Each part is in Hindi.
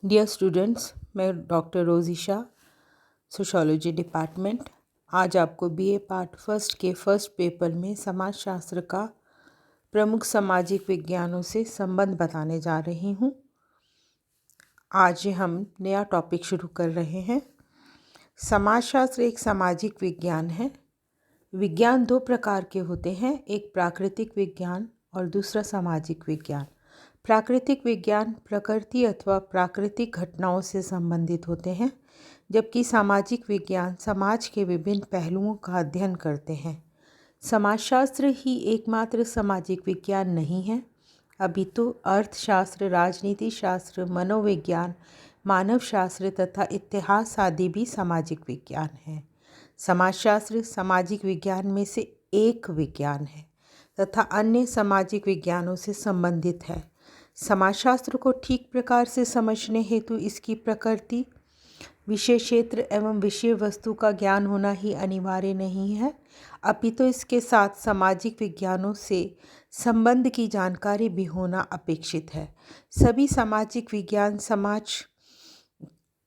डियर स्टूडेंट्स, मैं डॉक्टर रोज़िशा, सोशोलॉजी डिपार्टमेंट, आज आपको बीए पार्ट फर्स्ट के फर्स्ट पेपर में समाजशास्त्र का प्रमुख सामाजिक विज्ञानों से संबंध बताने जा रही हूँ। आज हम नया टॉपिक शुरू कर रहे हैं। समाजशास्त्र एक सामाजिक विज्ञान है। विज्ञान दो प्रकार के होते हैं, एक प्राकृतिक विज्ञान और दूसरा सामाजिक विज्ञान। प्राकृतिक विज्ञान प्रकृति अथवा प्राकृतिक घटनाओं से संबंधित होते हैं, जबकि सामाजिक विज्ञान समाज के विभिन्न पहलुओं का अध्ययन करते हैं। समाजशास्त्र ही एकमात्र सामाजिक विज्ञान नहीं है, अपितु अर्थशास्त्र, राजनीति शास्त्र, मनोविज्ञान, मानवशास्त्र तथा इतिहास आदि भी सामाजिक विज्ञान हैं। समाजशास्त्र सामाजिक विज्ञान में से एक विज्ञान है तथा अन्य सामाजिक विज्ञानों से संबंधित है। समाजशास्त्र को ठीक प्रकार से समझने हेतु इसकी प्रकृति, विषय क्षेत्र एवं विषय वस्तु का ज्ञान होना ही अनिवार्य नहीं है, अपितु इसके साथ सामाजिक विज्ञानों से संबंध की जानकारी भी होना अपेक्षित है। सभी सामाजिक विज्ञान समाज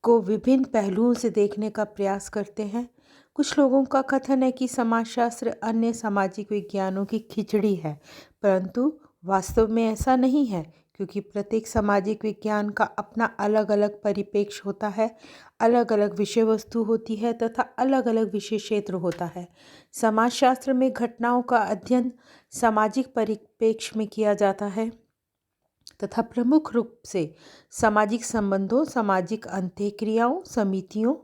को विभिन्न पहलुओं से देखने का प्रयास करते हैं। कुछ लोगों का कथन है कि समाजशास्त्र अन्य सामाजिक विज्ञानों की खिचड़ी है, परंतु वास्तव में ऐसा नहीं है, क्योंकि प्रत्येक सामाजिक विज्ञान का अपना अलग अलग परिप्रेक्ष्य होता है, अलग अलग विषय वस्तु होती है तथा अलग अलग विषय क्षेत्र होता है। समाजशास्त्र में घटनाओं का अध्ययन सामाजिक परिप्रेक्ष्य में किया जाता है तथा प्रमुख रूप से सामाजिक संबंधों, सामाजिक अंतःक्रियाओं, समितियों,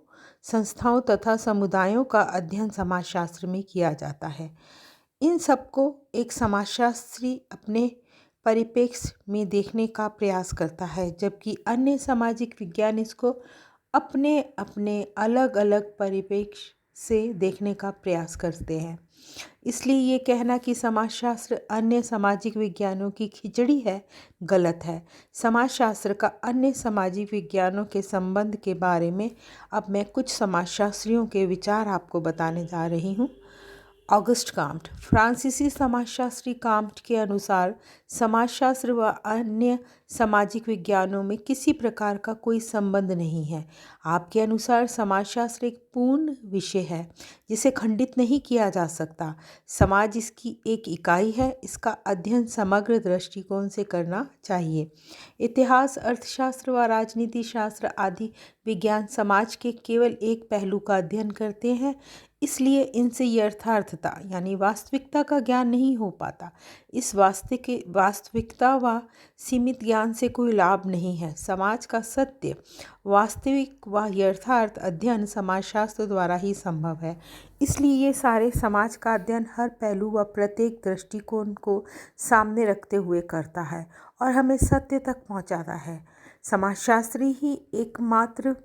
संस्थाओं तथा समुदायों का अध्ययन समाजशास्त्र में किया जाता है। इन सबको एक समाजशास्त्री अपने परिप्रेक्ष्य में देखने का प्रयास करता है, जबकि अन्य सामाजिक वैज्ञानिक इसको अपने अपने अलग अलग परिप्रेक्ष्य से देखने का प्रयास करते हैं। इसलिए ये कहना कि समाजशास्त्र अन्य सामाजिक विज्ञानों की खिचड़ी है, गलत है। समाजशास्त्र का अन्य सामाजिक विज्ञानों के संबंध के बारे में अब मैं कुछ समाजशास्त्रियों के विचार आपको बताने जा रही हूँ। ऑगस्ट काम्ट, फ्रांसीसी समाजशास्त्री काम्ट के अनुसार समाजशास्त्र व अन्य सामाजिक विज्ञानों में किसी प्रकार का कोई संबंध नहीं है। आपके अनुसार समाजशास्त्र एक पूर्ण विषय है जिसे खंडित नहीं किया जा सकता। समाज इसकी एक इकाई है, इसका अध्ययन समग्र दृष्टिकोण से करना चाहिए। इतिहास, अर्थशास्त्र व राजनीति शास्त्र आदि विज्ञान समाज के केवल एक पहलू का अध्ययन करते हैं, इसलिए इनसे यथार्थता यानी वास्तविकता का ज्ञान नहीं हो पाता। इस वास्तविकता व सीमित ज्ञान से कोई लाभ नहीं है। समाज का सत्य, वास्तविक व यथार्थ अध्ययन समाजशास्त्र द्वारा ही संभव है। इसलिए ये सारे समाज का अध्ययन हर पहलू व प्रत्येक दृष्टिकोण को सामने रखते हुए करता है और हमें सत्य तक पहुंचाता है। समाजशास्त्री ही एकमात्र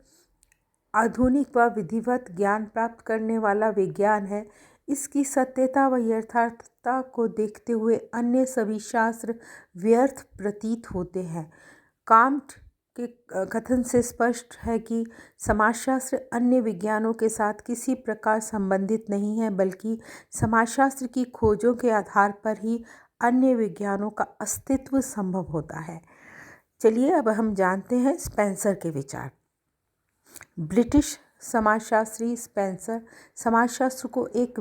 आधुनिक व विधिवत ज्ञान प्राप्त करने वाला विज्ञान है। इसकी सत्यता व यथार्थता को देखते हुए अन्य सभी शास्त्र व्यर्थ प्रतीत होते हैं। काम्ट के कथन से स्पष्ट है कि समाजशास्त्र अन्य विज्ञानों के साथ किसी प्रकार संबंधित नहीं है, बल्कि समाजशास्त्र की खोजों के आधार पर ही अन्य विज्ञानों का अस्तित्व संभव होता है। चलिए अब हम जानते हैं स्पेंसर के विचार। ब्रिटिश समाजशास्त्री स्पेंसर समाजशास्त्र को एक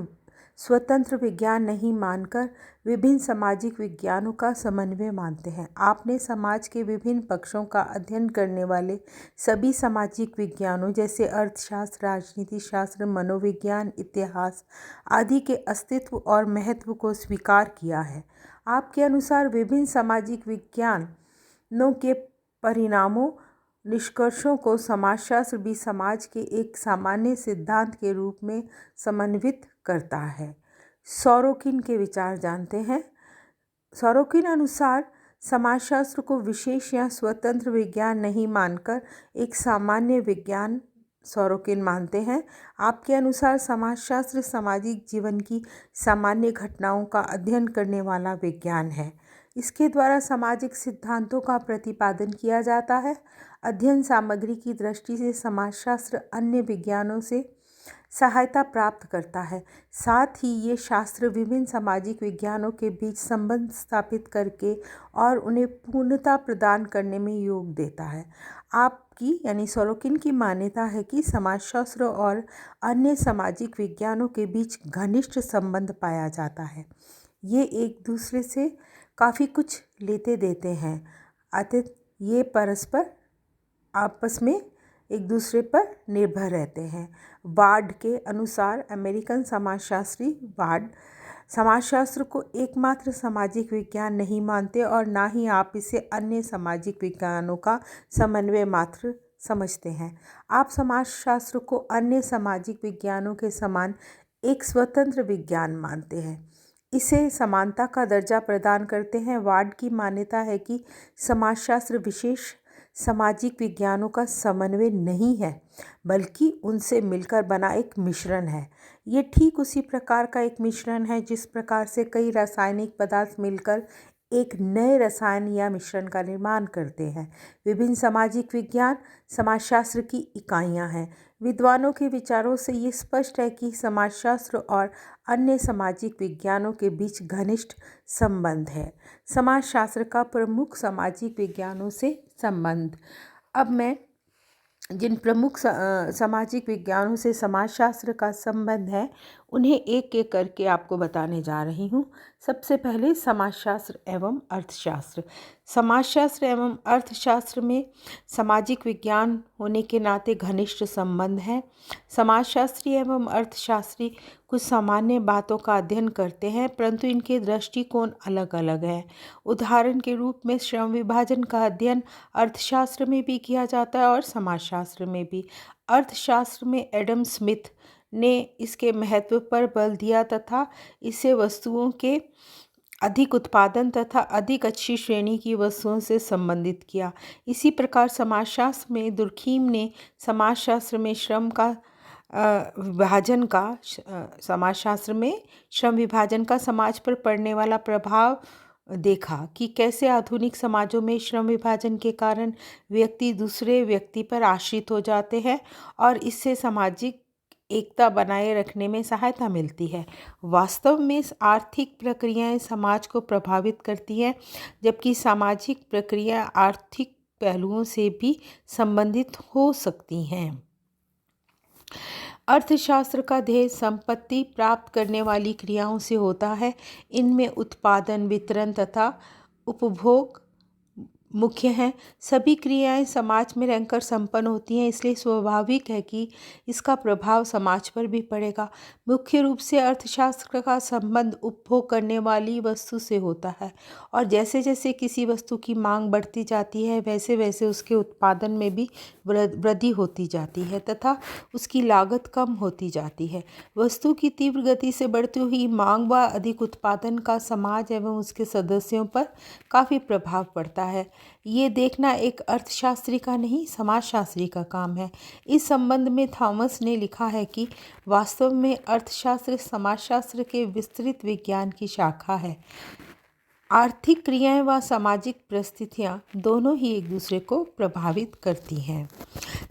स्वतंत्र विज्ञान नहीं मानकर विभिन्न सामाजिक विज्ञानों का समन्वय मानते हैं। आपने समाज के विभिन्न पक्षों का अध्ययन करने वाले सभी सामाजिक विज्ञानों जैसे अर्थशास्त्र, राजनीति शास्त्र, मनोविज्ञान, इतिहास आदि के अस्तित्व और महत्व को स्वीकार किया है। आपके अनुसार विभिन्न सामाजिक विज्ञानों के परिणामों, निष्कर्षों को समाजशास्त्र भी समाज के एक सामान्य सिद्धांत के रूप में समन्वित करता है। सोरोकिन के विचार जानते हैं। सोरोकिन अनुसार समाजशास्त्र को विशेष या स्वतंत्र विज्ञान नहीं मानकर एक सामान्य विज्ञान सोरोकिन मानते हैं। आपके अनुसार समाजशास्त्र सामाजिक जीवन की सामान्य घटनाओं का अध्ययन करने वाला विज्ञान है। इसके द्वारा सामाजिक सिद्धांतों का प्रतिपादन किया जाता है। अध्ययन सामग्री की दृष्टि से समाजशास्त्र अन्य विज्ञानों से सहायता प्राप्त करता है। साथ ही ये शास्त्र विभिन्न सामाजिक विज्ञानों के बीच संबंध स्थापित करके और उन्हें पूर्णता प्रदान करने में योग देता है। आपकी यानी सोरोकिन की मान्यता है कि समाजशास्त्र और अन्य सामाजिक विज्ञानों के बीच घनिष्ठ संबंध पाया जाता है। ये एक दूसरे से काफ़ी कुछ लेते देते हैं, अतः ये परस्पर आपस में एक दूसरे पर निर्भर रहते हैं। वार्ड के अनुसार अमेरिकन समाजशास्त्री वार्ड समाजशास्त्र को एकमात्र सामाजिक विज्ञान नहीं मानते और ना ही आप इसे अन्य सामाजिक विज्ञानों का समन्वय मात्र समझते हैं। आप समाजशास्त्र को अन्य सामाजिक विज्ञानों के समान एक स्वतंत्र विज्ञान मानते हैं, इसे समानता का दर्जा प्रदान करते हैं। वार्ड की मान्यता है कि समाजशास्त्र विशेष सामाजिक विज्ञानों का समन्वय नहीं है, बल्कि उनसे मिलकर बना एक मिश्रण है। ये ठीक उसी प्रकार का एक मिश्रण है जिस प्रकार से कई रासायनिक पदार्थ मिलकर एक नए रसायन या मिश्रण का निर्माण करते हैं। विभिन्न सामाजिक विज्ञान समाजशास्त्र की इकाइयां हैं। विद्वानों के विचारों से ये स्पष्ट है कि समाजशास्त्र और अन्य सामाजिक विज्ञानों के बीच घनिष्ठ संबंध है। समाजशास्त्र का प्रमुख सामाजिक विज्ञानों से संबंध। अब मैं जिन प्रमुख सामाजिक विज्ञानों से समाजशास्त्र का संबंध है उन्हें एक एक करके आपको बताने जा रही हूँ। सबसे पहले समाजशास्त्र एवं अर्थशास्त्र। समाजशास्त्र एवं अर्थशास्त्र में सामाजिक विज्ञान होने के नाते घनिष्ठ संबंध है। समाजशास्त्री एवं अर्थशास्त्री कुछ सामान्य बातों का अध्ययन करते हैं, परंतु इनके दृष्टिकोण अलग अलग हैं। उदाहरण के रूप में श्रम विभाजन का अध्ययन अर्थशास्त्र में भी किया जाता है और समाजशास्त्र में भी। अर्थशास्त्र में एडम स्मिथ ने इसके महत्व पर बल दिया तथा इसे वस्तुओं के अधिक उत्पादन तथा अधिक अच्छी श्रेणी की वस्तुओं से संबंधित किया। इसी प्रकार समाजशास्त्र में दुर्खीम ने समाजशास्त्र में श्रम विभाजन का समाज पर पड़ने वाला प्रभाव देखा कि कैसे आधुनिक समाजों में श्रम विभाजन के कारण व्यक्ति दूसरे व्यक्ति पर आश्रित हो जाते हैं और इससे सामाजिक एकता बनाए रखने में सहायता मिलती है। वास्तव में आर्थिक प्रक्रियाएं समाज को प्रभावित करती हैं, जबकि सामाजिक प्रक्रिया आर्थिक पहलुओं से भी संबंधित हो सकती हैं। अर्थशास्त्र का ध्येय संपत्ति प्राप्त करने वाली क्रियाओं से होता है। इनमें उत्पादन, वितरण तथा उपभोग मुख्य हैं। सभी क्रियाएं समाज में रहकर संपन्न होती हैं, इसलिए स्वाभाविक है कि इसका प्रभाव समाज पर भी पड़ेगा। मुख्य रूप से अर्थशास्त्र का संबंध उपभोग करने वाली वस्तु से होता है और जैसे जैसे किसी वस्तु की मांग बढ़ती जाती है वैसे वैसे उसके उत्पादन में भी वृद्धि होती जाती है तथा उसकी लागत कम होती जाती है। वस्तु की तीव्र गति से बढ़ती हुई मांग व अधिक उत्पादन का समाज एवं उसके सदस्यों पर काफ़ी प्रभाव पड़ता है। ये देखना एक अर्थशास्त्री का नहीं, समाजशास्त्री का काम है। इस संबंध में थॉमस ने लिखा है कि वास्तव में अर्थशास्त्र समाजशास्त्र के विस्तृत विज्ञान की शाखा है। आर्थिक क्रियाएं व सामाजिक परिस्थितियां दोनों ही एक दूसरे को प्रभावित करती हैं।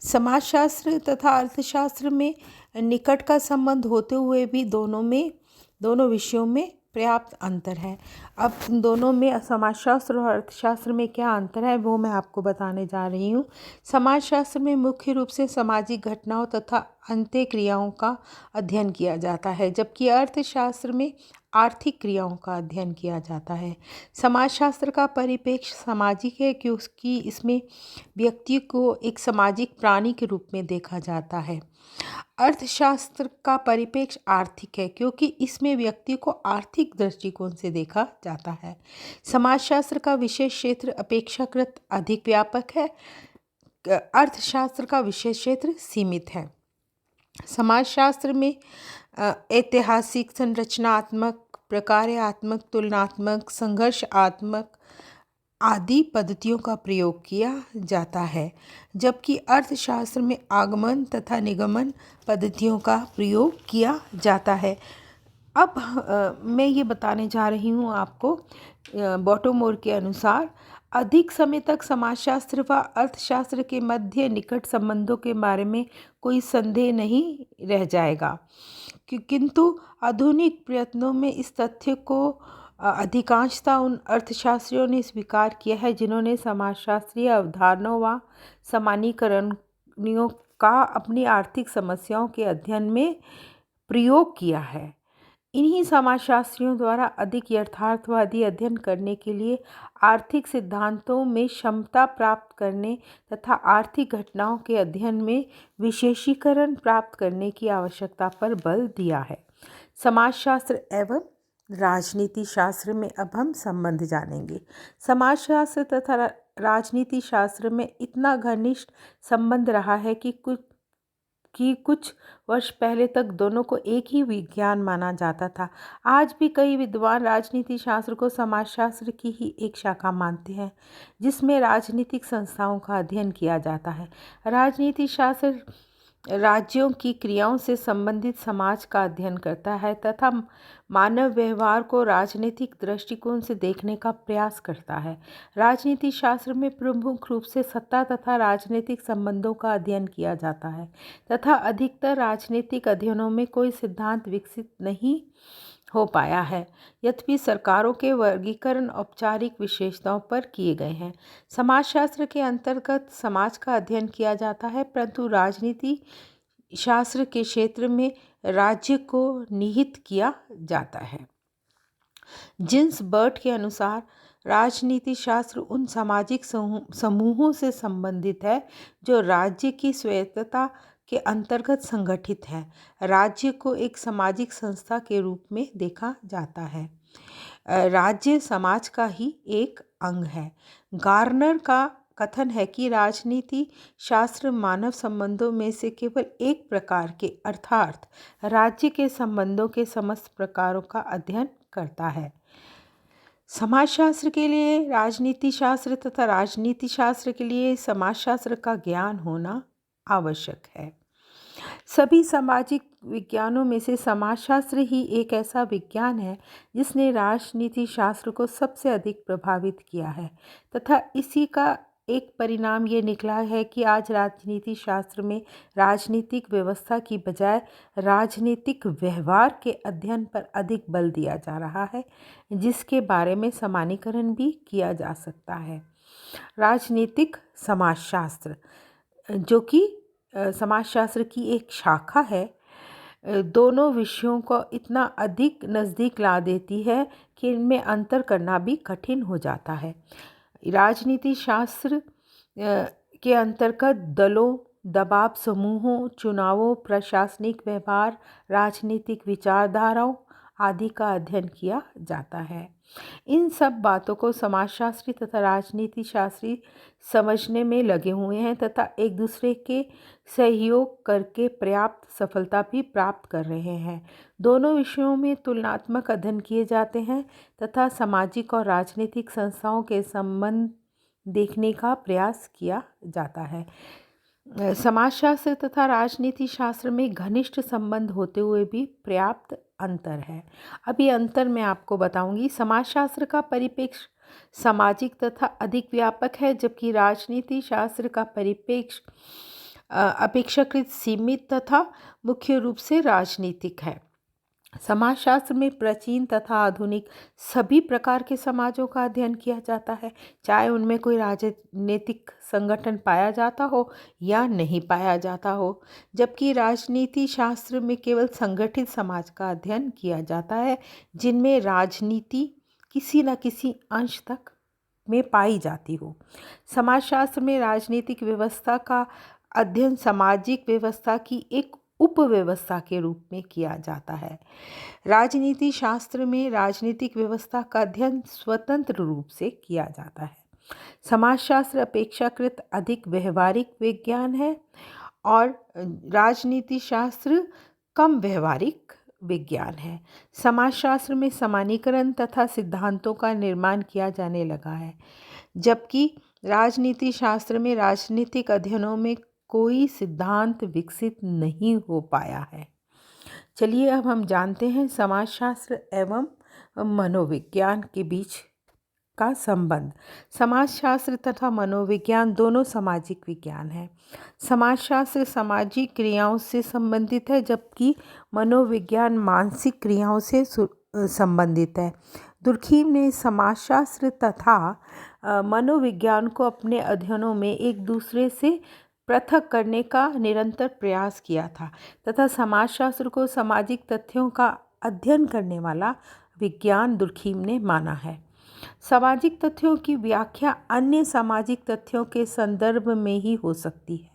समाजशास्त्र तथा अर्थशास्त्र में निकट का संबंध होते हुए भी दोनों विषयों में पर्याप्त अंतर है। अब इन दोनों में समाजशास्त्र और अर्थशास्त्र में क्या अंतर है वो मैं आपको बताने जा रही हूँ। समाजशास्त्र में मुख्य रूप से सामाजिक घटनाओं तथा अंत्य क्रियाओं का अध्ययन किया जाता है, जबकि अर्थशास्त्र में आर्थिक क्रियाओं का अध्ययन किया जाता है। समाजशास्त्र का परिप्रेक्ष्य सामाजिक है क्योंकि इसमें व्यक्ति को एक सामाजिक प्राणी के रूप में देखा जाता है। अर्थशास्त्र का परिप्रेक्ष्य आर्थिक है क्योंकि इसमें व्यक्ति को आर्थिक दृष्टिकोण से देखा जाता है। समाजशास्त्र का विशेष क्षेत्र अपेक्षाकृत अधिक व्यापक है, अर्थशास्त्र का विशेष क्षेत्र सीमित है। समाजशास्त्र में ऐतिहासिक, संरचनात्मक, प्रकार्यात्मक, तुलनात्मक, संघर्षात्मक आदि पद्धतियों का प्रयोग किया जाता है, जबकि अर्थशास्त्र में आगमन तथा निगमन पद्धतियों का प्रयोग किया जाता है। अब मैं ये बताने जा रही हूँ आपको बॉटोमोर के अनुसार अधिक समय तक समाजशास्त्र व अर्थशास्त्र के मध्य निकट संबंधों के बारे में कोई संदेह नहीं रह जाएगा, किंतु आधुनिक प्रयत्नों में इस तथ्य को अधिकांशतः उन अर्थशास्त्रियों ने स्वीकार किया है जिन्होंने समाजशास्त्रीय अवधारणाओं व सामान्यीकरणों का अपनी आर्थिक समस्याओं के अध्ययन में प्रयोग किया है। इन्हीं समाजशास्त्रियों द्वारा अधिक यथार्थवादी अध्ययन करने के लिए आर्थिक सिद्धांतों में क्षमता प्राप्त करने तथा आर्थिक घटनाओं के अध्ययन में विशेषीकरण प्राप्त करने की आवश्यकता पर बल दिया है। समाजशास्त्र एवं राजनीति शास्त्र में अब हम संबंध जानेंगे। समाजशास्त्र तथा राजनीति शास्त्र में इतना घनिष्ठ संबंध रहा है कि कुछ वर्ष पहले तक दोनों को एक ही विज्ञान माना जाता था। आज भी कई विद्वान राजनीति शास्त्र को समाजशास्त्र की ही एक शाखा मानते हैं, जिसमें राजनीतिक संस्थाओं का अध्ययन किया जाता है। राजनीति शास्त्र राज्यों की क्रियाओं से संबंधित समाज का अध्ययन करता है तथा मानव व्यवहार को राजनीतिक दृष्टिकोण से देखने का प्रयास करता है। राजनीति शास्त्र में प्रमुख रूप से सत्ता तथा राजनीतिक संबंधों का अध्ययन किया जाता है तथा अधिकतर राजनीतिक अध्ययनों में कोई सिद्धांत विकसित नहीं हो पाया है, यद्यपि सरकारों के वर्गीकरण औपचारिक विशेषताओं पर किए गए हैं। समाजशास्त्र के अंतर्गत समाज का अध्ययन किया जाता है, परंतु राजनीति शास्त्र के क्षेत्र में राज्य को निहित किया जाता है। जिन्स बर्ट के अनुसार राजनीति शास्त्र उन सामाजिक समूहों से संबंधित है जो राज्य की स्वायत्तता के अंतर्गत संगठित है। राज्य को एक सामाजिक संस्था के रूप में देखा जाता है। राज्य समाज का ही एक अंग है। गार्नर का कथन है कि राजनीति शास्त्र मानव संबंधों में से केवल एक प्रकार के अर्थात राज्य के संबंधों के समस्त प्रकारों का अध्ययन करता है। समाजशास्त्र के लिए राजनीति शास्त्र तथा राजनीति शास्त्र के लिए समाजशास्त्र का ज्ञान होना आवश्यक है। सभी सामाजिक विज्ञानों में से समाजशास्त्र ही एक ऐसा विज्ञान है जिसने राजनीति शास्त्र को सबसे अधिक प्रभावित किया है तथा इसी का एक परिणाम ये निकला है कि आज राजनीति शास्त्र में राजनीतिक व्यवस्था की बजाय राजनीतिक व्यवहार के अध्ययन पर अधिक बल दिया जा रहा है, जिसके बारे में सामान्यीकरण भी किया जा सकता है। राजनीतिक समाजशास्त्र, जो कि समाजशास्त्र की एक शाखा है, दोनों विषयों को इतना अधिक नज़दीक ला देती है कि इनमें अंतर करना भी कठिन हो जाता है। राजनीति शास्त्र के अंतर्गत दलों, दबाव समूहों, चुनावों, प्रशासनिक व्यवहार, राजनीतिक विचारधाराओं आदि का अध्ययन किया जाता है। इन सब बातों को समाजशास्त्री तथा राजनीति शास्त्री समझने में लगे हुए हैं तथा एक दूसरे के सहयोग करके पर्याप्त सफलता भी प्राप्त कर रहे हैं। दोनों विषयों में तुलनात्मक अध्ययन किए जाते हैं तथा सामाजिक और राजनीतिक संस्थाओं के संबंध देखने का प्रयास किया जाता है। समाजशास्त्र तथा राजनीति शास्त्र में घनिष्ठ संबंध होते हुए भी पर्याप्त अंतर है। अभी अंतर मैं आपको बताऊंगी। समाजशास्त्र का परिप्रेक्ष्य सामाजिक तथा अधिक व्यापक है, जबकि राजनीति शास्त्र का परिप्रेक्ष्य अपेक्षाकृत सीमित तथा मुख्य रूप से राजनीतिक है। समाजशास्त्र में प्राचीन तथा आधुनिक सभी प्रकार के समाजों का अध्ययन किया जाता है, चाहे उनमें कोई राजनीतिक संगठन पाया जाता हो या नहीं पाया जाता हो, जबकि राजनीति शास्त्र में केवल संगठित समाज का अध्ययन किया जाता है जिनमें राजनीति किसी न किसी अंश तक में पाई जाती हो। समाजशास्त्र में राजनीतिक व्यवस्था का अध्ययन सामाजिक व्यवस्था की एक उपव्यवस्था के रूप में किया जाता है। राजनीति शास्त्र में राजनीतिक व्यवस्था का अध्ययन स्वतंत्र रूप से किया जाता है। समाजशास्त्र अपेक्षाकृत अधिक व्यवहारिक विज्ञान है और राजनीति शास्त्र कम व्यवहारिक विज्ञान है। समाजशास्त्र में सामान्यीकरण तथा सिद्धांतों का निर्माण किया जाने लगा है, जबकि राजनीति शास्त्र में राजनीतिक अध्ययनों में कोई सिद्धांत विकसित नहीं हो पाया है। चलिए अब हम जानते हैं समाजशास्त्र एवं मनोविज्ञान के बीच का संबंध। समाजशास्त्र तथा मनोविज्ञान दोनों सामाजिक विज्ञान हैं। समाजशास्त्र सामाजिक क्रियाओं से संबंधित है, जबकि मनोविज्ञान मानसिक क्रियाओं से संबंधित है। दुर्खीम ने समाजशास्त्र तथा मनोविज्ञान को अपने अध्ययनों में एक दूसरे से पृथक करने का निरंतर प्रयास किया था तथा समाजशास्त्र को सामाजिक तथ्यों का अध्ययन करने वाला विज्ञान दुर्खीम ने माना है। सामाजिक तथ्यों की व्याख्या अन्य सामाजिक तथ्यों के संदर्भ में ही हो सकती है,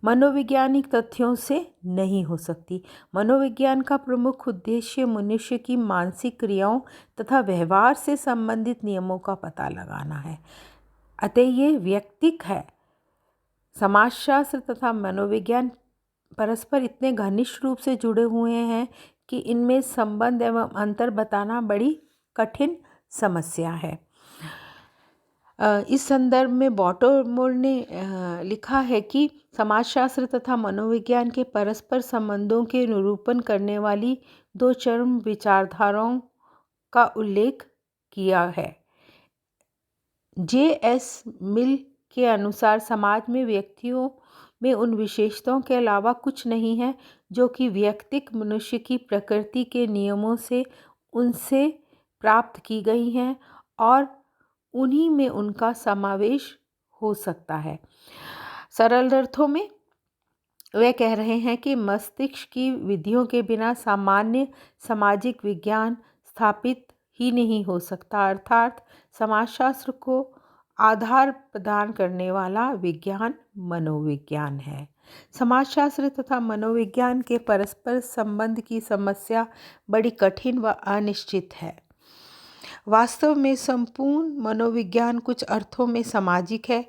मनोवैज्ञानिक तथ्यों से नहीं हो सकती। मनोविज्ञान का प्रमुख उद्देश्य मनुष्य की मानसिक क्रियाओं तथा व्यवहार से संबंधित नियमों का पता लगाना है, अतः ये व्यक्तिक है। समाजशास्त्र तथा मनोविज्ञान परस्पर इतने घनिष्ठ रूप से जुड़े हुए हैं कि इनमें संबंध एवं अंतर बताना बड़ी कठिन समस्या है। इस संदर्भ में बॉटोमोर ने लिखा है कि समाजशास्त्र तथा मनोविज्ञान के परस्पर संबंधों के निरूपण करने वाली दो चरम विचारधाराओं का उल्लेख किया है। J.S. मिल के अनुसार समाज में व्यक्तियों में उन विशेषताओं के अलावा कुछ नहीं है जो कि व्यक्तिक मनुष्य की प्रकृति के नियमों से उनसे प्राप्त की गई हैं और उन्हीं में उनका समावेश हो सकता है। सरल अर्थों में वे कह रहे हैं कि मस्तिष्क की विधियों के बिना सामान्य सामाजिक विज्ञान स्थापित ही नहीं हो सकता, अर्थात समाजशास्त्र को आधार प्रदान करने वाला विज्ञान मनोविज्ञान है। समाजशास्त्र तथा मनोविज्ञान के परस्पर संबंध की समस्या बड़ी कठिन व अनिश्चित है। वास्तव में संपूर्ण मनोविज्ञान कुछ अर्थों में सामाजिक है